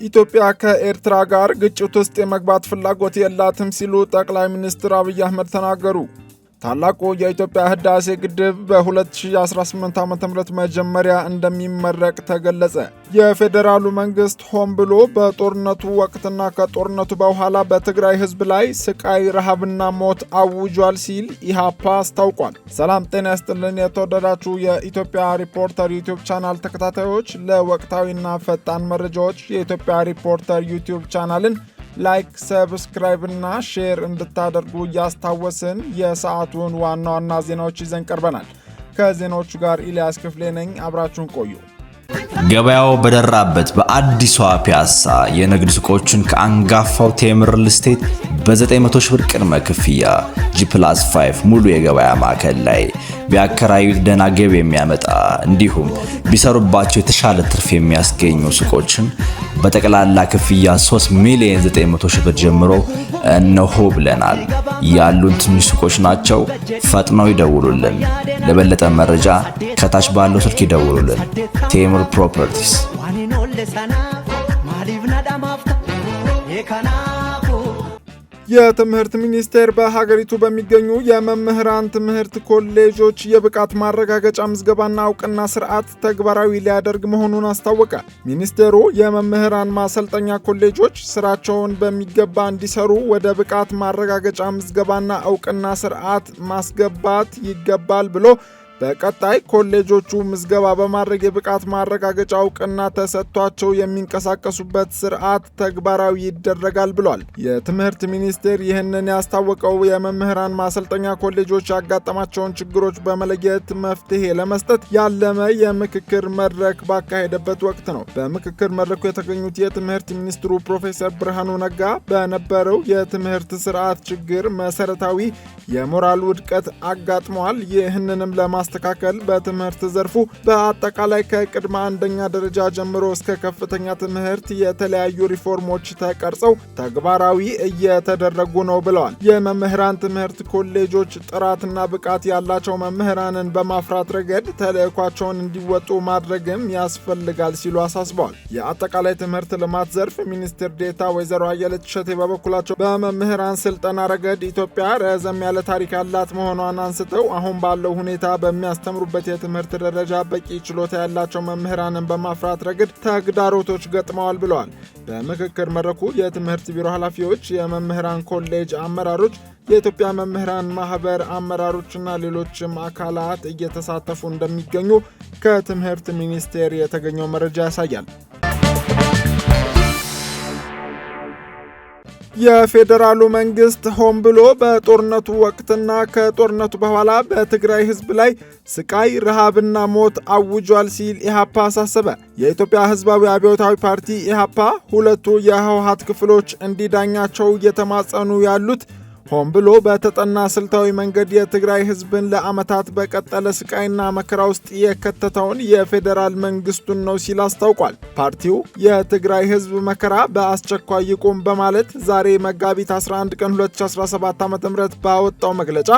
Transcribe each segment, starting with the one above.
ኢትዮጵያ ከኤርትራ ጋር ግጭት ውስጥ የመግባት ፍላጎት የላትም ሲሉ ጠቅላይ ሚኒስትር አብይ አህመድ ተናገሩ። ታላቁ የኢትዮጵያ ህዳሴ ግድብ በ2018 ዓ.ም መጀመሪያ እንደሚመረቅ ተገለጸ። የፌዴራሉ መንግስት ሆን ብሎ በጦርነቱ ወቅትና ከጦርነቱ በኋላ በትግራይ ህዝብ ላይ ስቃይ፣ ረሃብና ሞት አውጇል ሲል ኢሃፓ አስታውቋል። ሰላም ጤና ይስጥልን የተወደዳችሁ የኢትዮጵያ ሪፖርተር ዩቲዩብ ቻናል ተከታታዮች፣ ለወቅታዊና ፈጣን መረጃዎች የኢትዮጵያ ሪፖርተር ዩቲዩብ ቻናልን ላይክ፣ ሰብስክራይብ እና ሼር እንድታደርጉ እያስታወስን የሰዓቱን ዋና ዋና ዜናዎች ይዘን ቀርበናል። ከዜናዎቹ ጋር ኢልያስ ክፍሌ ነኝ። አብራችሁን ቆዩ። ገበያው በደራበት በአዲሷ ፒያሳ የንግድ ሱቆችን ከአንጋፋው ቴምር ሪል ስቴት በ900 ሺህ ብር ቅድመ ክፍያ G+5 ሙሉ የገበያ ማዕከል ላይ ቢያከራዩት ደህና ገቢ የሚያመጣ እንዲሁም ቢሰሩባቸው የተሻለ ትርፍ የሚያስገኙ ሱቆችን በጠቅላላ ክፍያ 3,900,000 ብር ጀምሮ እነሆ ብለናል። ያሉን ትንሽ ሱቆች ናቸው። ፈጥነው ይደውሉልን። ለበለጠ መረጃ ከታች ባለው ስልክ ይደውሉልን። ቴምር ፕሮፐርቲስ። የትምህርት ሚኒስቴር በሀገሪቱ በሚገኙ የመምህራን ትምህርት ኮሌጆች የብቃት ማረጋገጫ ምዝገባና እውቅና ስርዓት ተግባራዊ ሊያደርግ መሆኑን አስታወቀ። ሚኒስቴሩ የመምህራን ማሰልጠኛ ኮሌጆች ስራቸውን በሚገባ እንዲሰሩ ወደ ብቃት ማረጋገጫ ምዝገባና እውቅና ስርዓት ማስገባት ይገባል ብሎ በቀጣይ ኮሌጆቹ ምዝገባ በማድረግ የብቃት ማረጋገጫ እውቅና ተሰጥቷቸው የሚንቀሳቀሱበት ስርዓት ተግባራዊ ይደረጋል ብሏል። የትምህርት ሚኒስቴር ይህንን ያስታወቀው የመምህራን ማሰልጠኛ ኮሌጆች ያጋጠማቸውን ችግሮች በመለየት መፍትሄ ለመስጠት ያለመ የምክክር መድረክ ባካሄደበት ወቅት ነው። በምክክር መድረኩ የተገኙት የትምህርት ሚኒስትሩ ፕሮፌሰር ብርሃኑ ነጋ በነበረው የትምህርት ስርዓት ችግር መሰረታዊ የሞራል ውድቀት አጋጥሟል። ይህንንም ለማስተካከል በትምህርት ዘርፉ በአጠቃላይ ከቅድመ አንደኛ ደረጃ ጀምሮ እስከ ከፍተኛ ትምህርት የተለያዩ ሪፎርሞች ተቀርጸው ተግባራዊ እየተደረጉ ነው ብለዋል። የመምህራን ትምህርት ኮሌጆች ጥራትና ብቃት ያላቸው መምህራንን በማፍራት ረገድ ተልዕኳቸውን እንዲወጡ ማድረግም ያስፈልጋል ሲሉ አሳስበዋል። የአጠቃላይ ትምህርት ልማት ዘርፍ ሚኒስትር ዴኤታ ወይዘሮ አየለች እሸቴ በበኩላቸው በመምህራን ስልጠና ረገድ ኢትዮጵያ ረዘም ያለ ታሪክ ያላት መሆኗን አንስተው አሁን ባለው ሁኔታ በሚያስተምሩበት የትምህርት ደረጃ በቂ ችሎታ ያላቸው መምህራንን በማፍራት ረገድ ተግዳሮቶች ገጥመዋል ብለዋል። በምክክር መድረኩ የትምህርት ቢሮ ኃላፊዎች፣ የመምህራን ኮሌጅ አመራሮች፣ የኢትዮጵያ መምህራን ማህበር አመራሮችና ሌሎችም አካላት እየተሳተፉ እንደሚገኙ ከትምህርት ሚኒስቴር የተገኘው መረጃ ያሳያል። የፌዴራሉ መንግስት ሆን ብሎ በጦርነቱ ወቅትና ከጦርነቱ በኋላ በትግራይ ህዝብ ላይ ስቃይ፣ ረሃብና ሞት አውጇል ሲል ኢሃፓ አሳሰበ። የኢትዮጵያ ህዝባዊ አብዮታዊ ፓርቲ ኢሃፓ ሁለቱ የህወሓት ክፍሎች እንዲዳኛቸው እየተማጸኑ ያሉት ሆን ብሎ በተጠና ስልታዊ መንገድ የትግራይ ህዝብን ለዓመታት በቀጠለ ስቃይና መከራ ውስጥ የከተተውን የፌዴራል መንግስቱን ነው ሲል አስታውቋል። ፓርቲው የትግራይ ህዝብ መከራ በአስቸኳይ ይቁም በማለት ዛሬ መጋቢት 11 ቀን 2017 ዓ.ም ባወጣው መግለጫ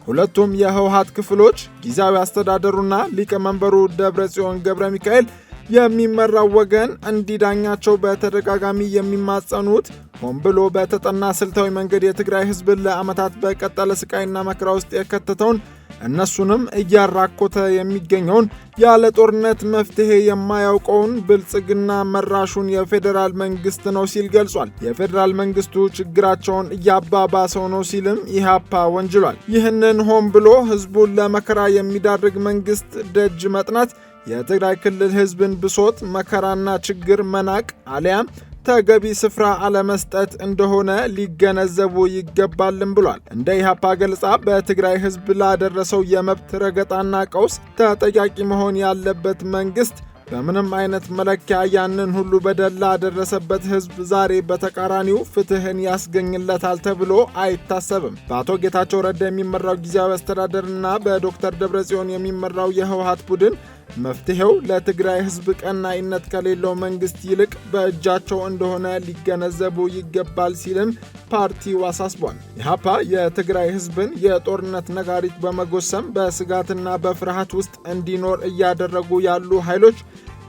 ሁለቱም የህወሓት ክፍሎች ጊዜያዊ አስተዳደሩና ሊቀመንበሩ ደብረጽዮን ገብረ ሚካኤል የሚመራው ወገን እንዲዳኛቸው በተደጋጋሚ የሚማጸኑት ሆን ብሎ በተጠና ስልታዊ መንገድ የትግራይ ህዝብን ለዓመታት በቀጠለ ስቃይና መከራ ውስጥ የከተተውን እነሱንም እያራኮተ የሚገኘውን ያለ ጦርነት መፍትሄ የማያውቀውን ብልጽግና መራሹን የፌዴራል መንግስት ነው ሲል ገልጿል። የፌዴራል መንግስቱ ችግራቸውን እያባባሰው ነው ሲልም ኢሃፓ ወንጅሏል። ይህንን ሆን ብሎ ህዝቡን ለመከራ የሚዳርግ መንግስት ደጅ መጥናት የትግራይ ክልል ህዝብን ብሶት፣ መከራና ችግር መናቅ አሊያም ተገቢ ስፍራ አለመስጠት እንደሆነ ሊገነዘቡ ይገባልም ብሏል። እንደ ኢሃፓ ገልጻ በትግራይ ህዝብ ላደረሰው የመብት ረገጣና ቀውስ ተጠያቂ መሆን ያለበት መንግስት በምንም አይነት መለኪያ ያንን ሁሉ በደል ላደረሰበት ህዝብ ዛሬ በተቃራኒው ፍትህን ያስገኝለታል ተብሎ አይታሰብም። በአቶ ጌታቸው ረዳ የሚመራው ጊዜያዊ አስተዳደርና በዶክተር ደብረጽዮን የሚመራው የህወሓት ቡድን መፍትሄው ለትግራይ ህዝብ ቀናኢነት ከሌለው መንግስት ይልቅ በእጃቸው እንደሆነ ሊገነዘቡ ይገባል ሲልም ፓርቲው አሳስቧል። ኢሃፓ የትግራይ ህዝብን የጦርነት ነጋሪት በመጎሰም በስጋትና በፍርሃት ውስጥ እንዲኖር እያደረጉ ያሉ ኃይሎች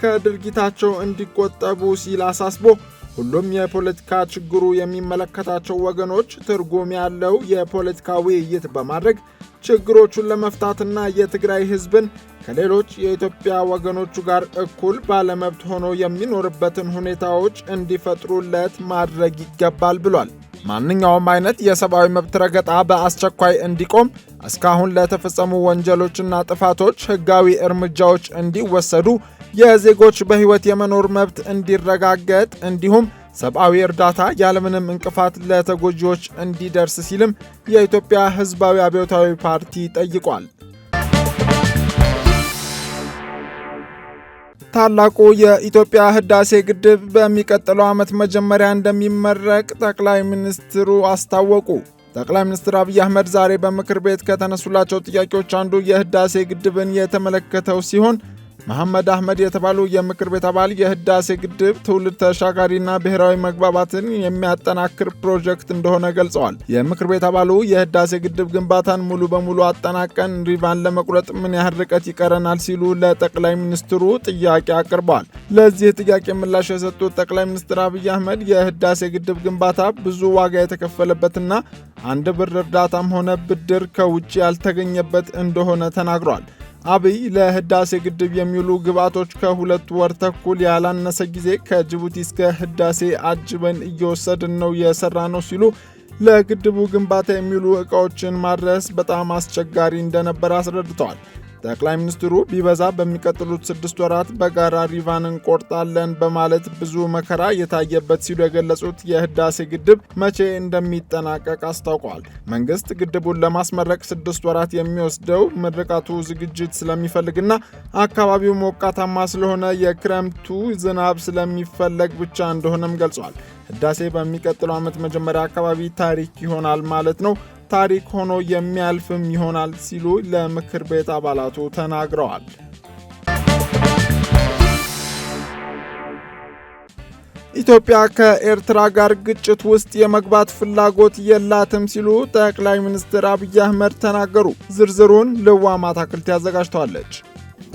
ከድርጊታቸው እንዲቆጠቡ ሲል አሳስቦ ሁሉም የፖለቲካ ችግሩ የሚመለከታቸው ወገኖች ትርጉም ያለው የፖለቲካ ውይይት በማድረግ ችግሮቹን ለመፍታትና የትግራይ ሕዝብን ከሌሎች የኢትዮጵያ ወገኖቹ ጋር እኩል ባለመብት ሆኖ የሚኖርበትን ሁኔታዎች እንዲፈጥሩለት ማድረግ ይገባል ብሏል። ማንኛውም አይነት የሰብአዊ መብት ረገጣ በአስቸኳይ እንዲቆም፣ እስካሁን ለተፈጸሙ ወንጀሎችና ጥፋቶች ሕጋዊ እርምጃዎች እንዲወሰዱ፣ የዜጎች በሕይወት የመኖር መብት እንዲረጋገጥ እንዲሁም ሰብአዊ እርዳታ ያለምንም እንቅፋት ለተጎጂዎች እንዲደርስ ሲልም የኢትዮጵያ ሕዝባዊ አብዮታዊ ፓርቲ ጠይቋል። ታላቁ የኢትዮጵያ ህዳሴ ግድብ በሚቀጥለው ዓመት መጀመሪያ እንደሚመረቅ ጠቅላይ ሚኒስትሩ አስታወቁ። ጠቅላይ ሚኒስትር አብይ አህመድ ዛሬ በምክር ቤት ከተነሱላቸው ጥያቄዎች አንዱ የህዳሴ ግድብን የተመለከተው ሲሆን መሐመድ አህመድ የተባሉ የምክር ቤት አባል የህዳሴ ግድብ ትውልድ ተሻጋሪና ብሔራዊ መግባባትን የሚያጠናክር ፕሮጀክት እንደሆነ ገልጸዋል። የምክር ቤት አባሉ የህዳሴ ግድብ ግንባታን ሙሉ በሙሉ አጠናቀን ሪቫን ለመቁረጥ ምን ያህል ርቀት ይቀረናል ሲሉ ለጠቅላይ ሚኒስትሩ ጥያቄ አቅርበዋል። ለዚህ ጥያቄ ምላሽ የሰጡት ጠቅላይ ሚኒስትር አብይ አህመድ የህዳሴ ግድብ ግንባታ ብዙ ዋጋ የተከፈለበትና አንድ ብር እርዳታም ሆነ ብድር ከውጭ ያልተገኘበት እንደሆነ ተናግሯል። አብይ ለህዳሴ ግድብ የሚውሉ ግብዓቶች ከ2 ወር ተኩል ያላነሰ ጊዜ ከጅቡቲ እስከ ህዳሴ አጅበን እየወሰድን ነው የሰራ ነው ሲሉ ለግድቡ ግንባታ የሚውሉ ዕቃዎችን ማድረስ በጣም አስቸጋሪ እንደነበር አስረድተዋል። ጠቅላይ ሚኒስትሩ ቢበዛ በሚቀጥሉት 6 ወራት በጋራ ሪቫን እንቆርጣለን በማለት ብዙ መከራ የታየበት ሲሉ የገለጹት የህዳሴ ግድብ መቼ እንደሚጠናቀቅ አስታውቀዋል። መንግስት ግድቡን ለማስመረቅ 6 ወራት የሚወስደው ምርቃቱ ዝግጅት ስለሚፈልግና አካባቢው ሞቃታማ ስለሆነ የክረምቱ ዝናብ ስለሚፈለግ ብቻ እንደሆነም ገልጸዋል። ህዳሴ በሚቀጥለው ዓመት መጀመሪያ አካባቢ ታሪክ ይሆናል ማለት ነው። ታሪክ ሆኖ የሚያልፍም ይሆናል ሲሉ ለምክር ቤት አባላቱ ተናግረዋል። ኢትዮጵያ ከኤርትራ ጋር ግጭት ውስጥ የመግባት ፍላጎት የላትም ሲሉ ጠቅላይ ሚኒስትር አብይ አህመድ ተናገሩ። ዝርዝሩን ልዋም አታክልት ያዘጋጅተዋለች።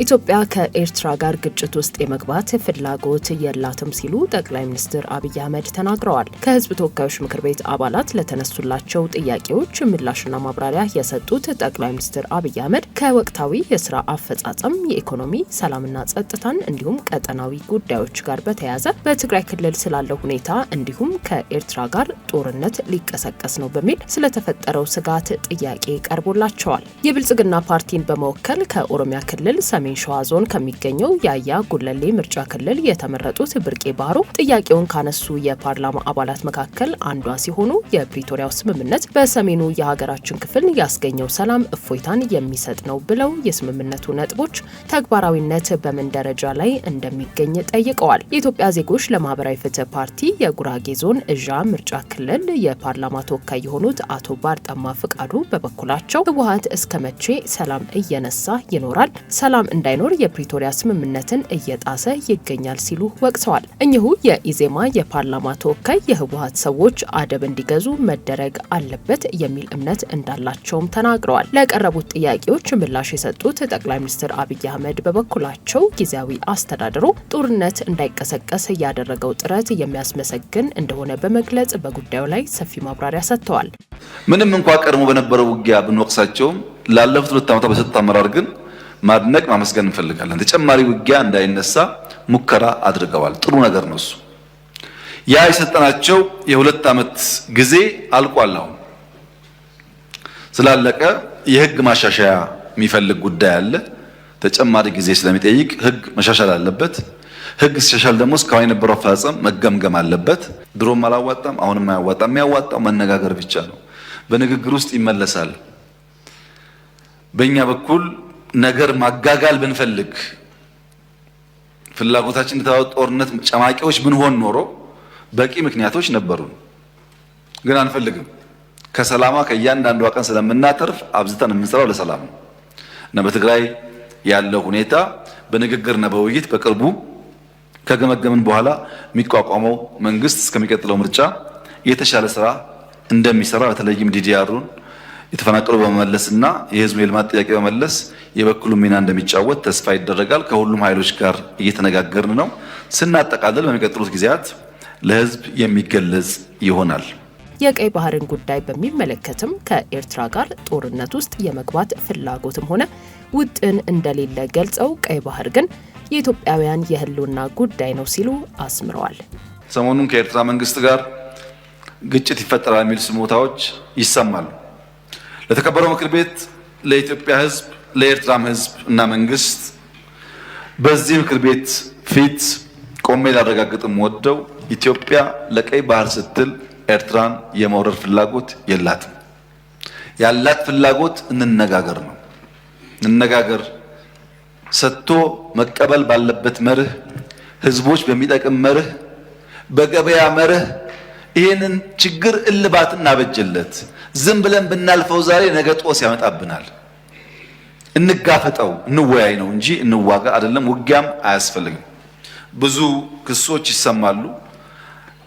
ኢትዮጵያ ከኤርትራ ጋር ግጭት ውስጥ የመግባት ፍላጎት የላትም ሲሉ ጠቅላይ ሚኒስትር አብይ አህመድ ተናግረዋል። ከህዝብ ተወካዮች ምክር ቤት አባላት ለተነሱላቸው ጥያቄዎች ምላሽና ማብራሪያ የሰጡት ጠቅላይ ሚኒስትር አብይ አህመድ ከወቅታዊ የስራ አፈጻጸም፣ የኢኮኖሚ ሰላምና ጸጥታን እንዲሁም ቀጠናዊ ጉዳዮች ጋር በተያያዘ በትግራይ ክልል ስላለው ሁኔታ እንዲሁም ከኤርትራ ጋር ጦርነት ሊቀሰቀስ ነው በሚል ስለተፈጠረው ስጋት ጥያቄ ቀርቦላቸዋል። የብልጽግና ፓርቲን በመወከል ከኦሮሚያ ክልል ሰሜን ሸዋ ዞን ከሚገኘው ያያ ጉለሌ ምርጫ ክልል የተመረጡት ብርቄ ባህሩ ጥያቄውን ካነሱ የፓርላማ አባላት መካከል አንዷ ሲሆኑ የፕሪቶሪያው ስምምነት በሰሜኑ የሀገራችን ክፍል ያስገኘው ሰላም እፎይታን የሚሰጥ ነው ብለው የስምምነቱ ነጥቦች ተግባራዊነት በምን ደረጃ ላይ እንደሚገኝ ጠይቀዋል። የኢትዮጵያ ዜጎች ለማህበራዊ ፍትህ ፓርቲ የጉራጌ ዞን እዣ ምርጫ ክልል የፓርላማ ተወካይ የሆኑት አቶ ባርጠማ ፍቃዱ በበኩላቸው ህወሓት እስከ መቼ ሰላም እየነሳ ይኖራል? ሰላም እንዳይኖር የፕሪቶሪያ ስምምነትን እየጣሰ ይገኛል ሲሉ ወቅሰዋል። እኚሁ የኢዜማ የፓርላማ ተወካይ የህወሓት ሰዎች አደብ እንዲገዙ መደረግ አለበት የሚል እምነት እንዳላቸውም ተናግረዋል። ለቀረቡት ጥያቄዎች ምላሽ የሰጡት ጠቅላይ ሚኒስትር አብይ አህመድ በበኩላቸው ጊዜያዊ አስተዳደሩ ጦርነት እንዳይቀሰቀስ ያደረገው ጥረት የሚያስመሰግን እንደሆነ በመግለጽ በጉዳዩ ላይ ሰፊ ማብራሪያ ሰጥተዋል። ምንም እንኳ ቀድሞ በነበረው ውጊያ ብንወቅሳቸውም ላለፉት 2 ዓመታት በሰጡት አመራር ግን ማድነቅ ማመስገን እንፈልጋለን። ተጨማሪ ውጊያ እንዳይነሳ ሙከራ አድርገዋል። ጥሩ ነገር ነው እሱ። ያ የሰጠናቸው የ2 ዓመት ጊዜ አልቋል። አሁን ስላለቀ የህግ ማሻሻያ የሚፈልግ ጉዳይ አለ። ተጨማሪ ጊዜ ስለሚጠይቅ ህግ መሻሻል አለበት። ህግ ሲሻሻል ደግሞ እስካሁን የነበረው አፈጻጸም መገምገም አለበት። ድሮም አላዋጣም፣ አሁንም አያዋጣም። የሚያዋጣው መነጋገር ብቻ ነው። በንግግር ውስጥ ይመለሳል። በእኛ በኩል ነገር ማጋጋል ብንፈልግ ፍላጎታችን እንደታወቀ ጦርነት ጨማቂዎች ብንሆን ኖሮ በቂ ምክንያቶች ነበሩን፣ ግን አንፈልግም። ከሰላማ ከእያንዳንዷ ቀን ስለምናተርፍ አብዝተን የምንሰራው ለሰላም ነው እና በትግራይ ያለው ሁኔታ በንግግርና በውይይት በቅርቡ ከገመገምን በኋላ የሚቋቋመው መንግስት እስከሚቀጥለው ምርጫ የተሻለ ስራ እንደሚሰራ በተለይም ዲዲአሩን የተፈናቀሉ በመመለስና የህዝብ የልማት ጥያቄ በመመለስ የበኩሉ ሚና እንደሚጫወት ተስፋ ይደረጋል። ከሁሉም ኃይሎች ጋር እየተነጋገርን ነው። ስናጠቃልል በሚቀጥሉት ጊዜያት ለህዝብ የሚገለጽ ይሆናል። የቀይ ባህርን ጉዳይ በሚመለከትም ከኤርትራ ጋር ጦርነት ውስጥ የመግባት ፍላጎትም ሆነ ውጥን እንደሌለ ገልጸው ቀይ ባህር ግን የኢትዮጵያውያን የህልውና ጉዳይ ነው ሲሉ አስምረዋል። ሰሞኑን ከኤርትራ መንግስት ጋር ግጭት ይፈጠራል የሚል ስሞታዎች ይሰማሉ። ለተከበረው ምክር ቤት፣ ለኢትዮጵያ ህዝብ፣ ለኤርትራም ህዝብ እና መንግስት በዚህ ምክር ቤት ፊት ቆሜ ላረጋግጥም ወደው ኢትዮጵያ ለቀይ ባህር ስትል ኤርትራን የመውረር ፍላጎት የላትም። ያላት ፍላጎት እንነጋገር ነው። እንነጋገር፣ ሰጥቶ መቀበል ባለበት መርህ፣ ህዝቦች በሚጠቅም መርህ፣ በገበያ መርህ ይህንን ችግር እልባት እናበጀለት። ዝም ብለን ብናልፈው ዛሬ ነገ ጦስ ያመጣብናል። እንጋፈጠው፣ እንወያይ ነው እንጂ እንዋጋ አይደለም። ውጊያም አያስፈልግም። ብዙ ክሶች ይሰማሉ።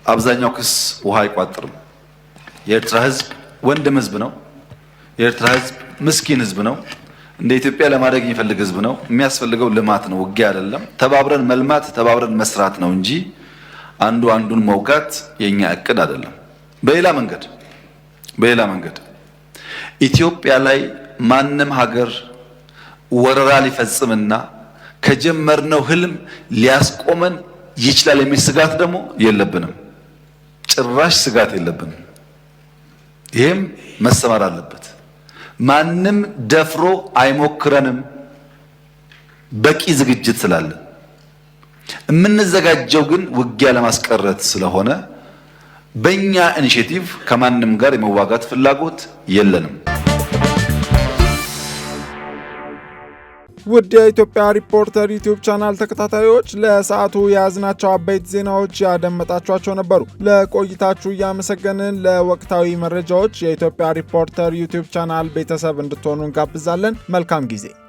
አብዛኛው ክስ ውሃ አይቋጥርም። የኤርትራ ህዝብ ወንድም ህዝብ ነው። የኤርትራ ህዝብ ምስኪን ህዝብ ነው። እንደ ኢትዮጵያ ለማደግ የሚፈልግ ህዝብ ነው። የሚያስፈልገው ልማት ነው፣ ውጊያ አይደለም። ተባብረን መልማት፣ ተባብረን መስራት ነው እንጂ አንዱ አንዱን መውጋት የኛ እቅድ አይደለም። በሌላ መንገድ ኢትዮጵያ ላይ ማንም ሀገር ወረራ ሊፈጽምና ከጀመርነው ህልም ሊያስቆመን ይችላል የሚል ስጋት ደግሞ የለብንም። ጭራሽ ስጋት የለብንም። ይሄም መሰማር አለበት። ማንም ደፍሮ አይሞክረንም። በቂ ዝግጅት ስላለን የምንዘጋጀው ግን ውጊያ ለማስቀረት ስለሆነ በእኛ ኢኒሼቲቭ ከማንም ጋር የመዋጋት ፍላጎት የለንም። ውድ የኢትዮጵያ ሪፖርተር ዩቲዩብ ቻናል ተከታታዮች ለሰዓቱ የያዝናቸው አበይት ዜናዎች ያደመጣችኋቸው ነበሩ። ለቆይታችሁ እያመሰገንን ለወቅታዊ መረጃዎች የኢትዮጵያ ሪፖርተር ዩቲዩብ ቻናል ቤተሰብ እንድትሆኑ እንጋብዛለን። መልካም ጊዜ።